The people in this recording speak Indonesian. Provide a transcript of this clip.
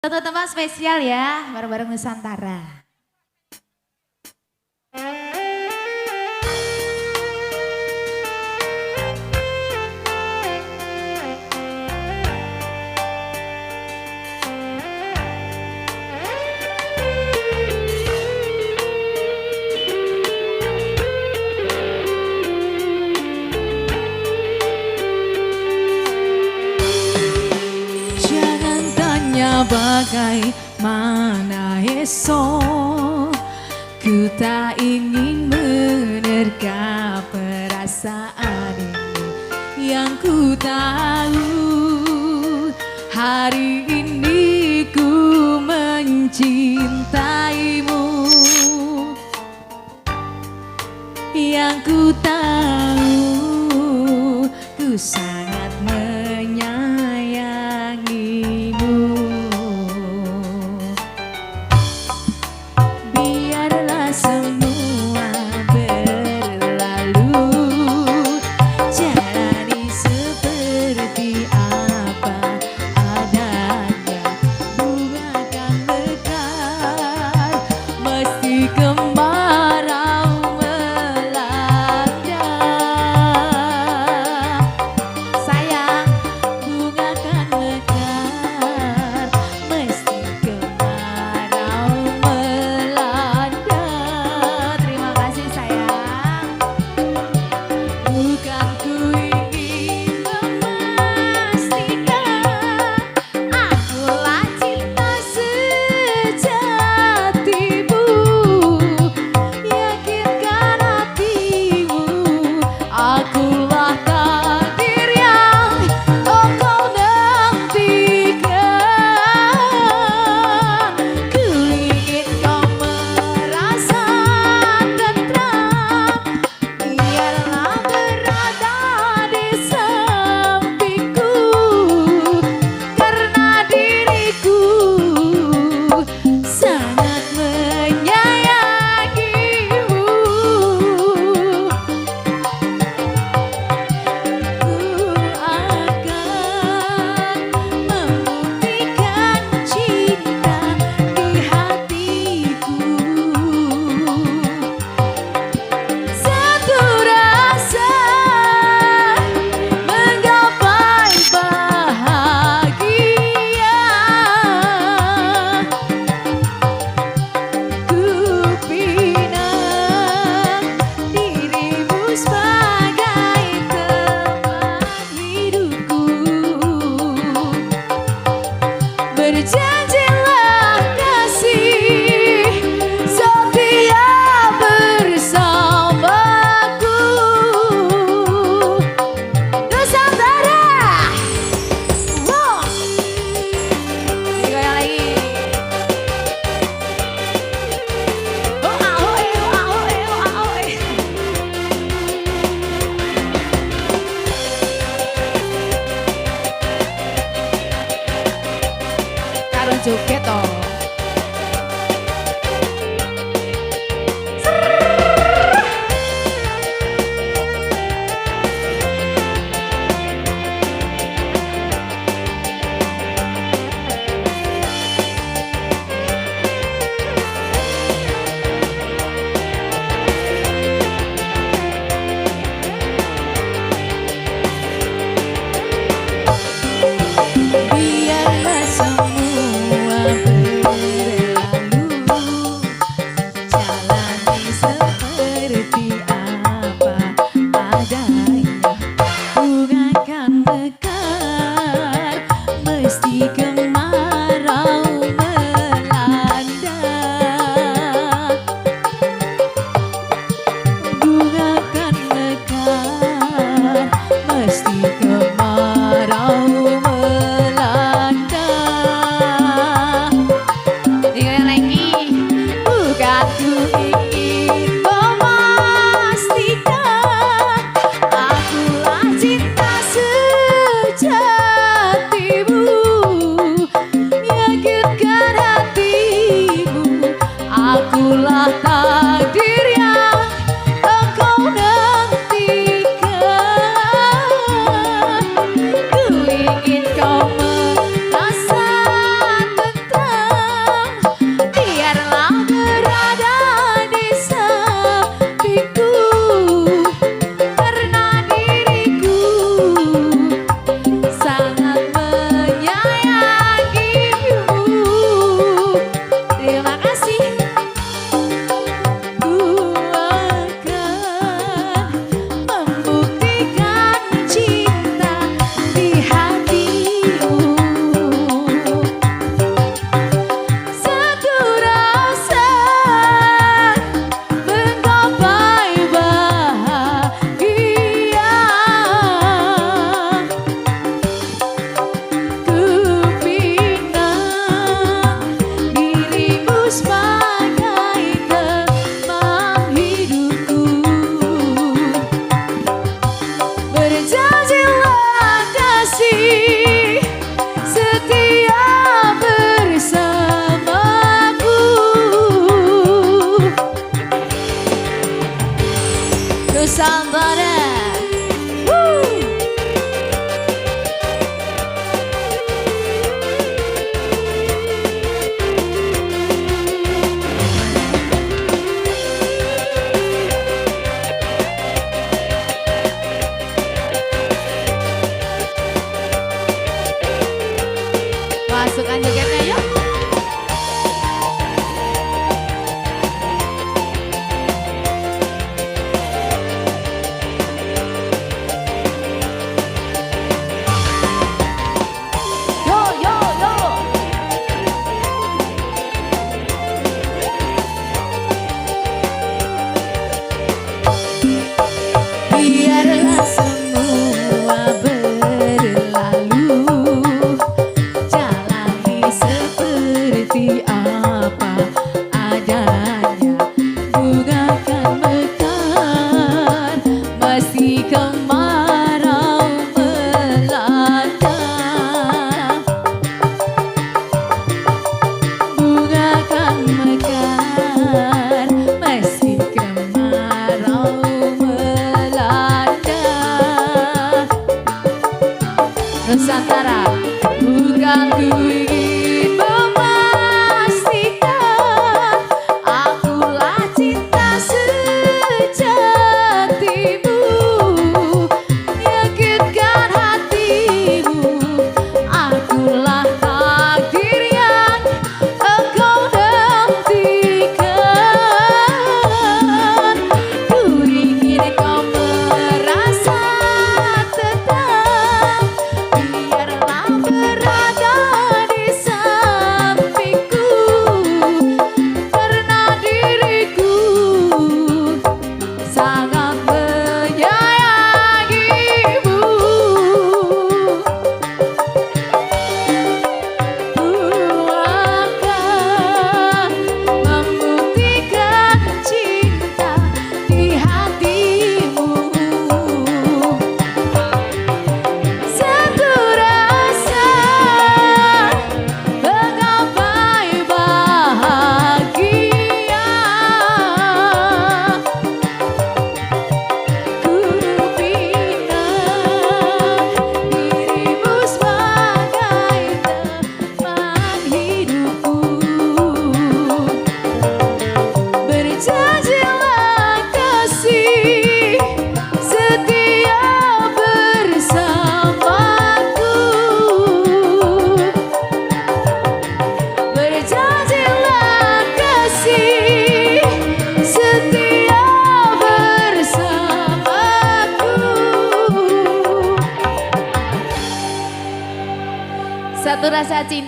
Satu tempat spesial ya, bareng-bareng Nusantara. Bagaimana esok ku tak ingin menerka perasaan ini. Yang ku tahu hari ini ku mencintaimu. Yang ku tahu ku sangat menyayangimu. Semua berlalu, jalani seperti apa adanya. Bunga kan mekar, mesti kemarau melanda. Sayang, bunga kan mekar, mesti kemarau melanda. Bukan ku ingin memastikan akulah cinta sejatimu. Yakinkan hatimu, akulah takdir yang kau nantikan. Ku ingin kau merasa tenang, biarlah berada di sampingku, karena diriku sangat menyayangimu. Ku akan membuktikan cinta di hatiku. Satu rasa menggapai bahagia. Ku pinang dirimu sebagai teman hidupku. Berjanjilah kasih setia bersamaku. Nusantara, wow. Digoyang lagi. Oh, ahoy, oh, ahoy, oh, ahoy. Karo joget toh. Biarlah semua berlalu, Satu rasa cinta.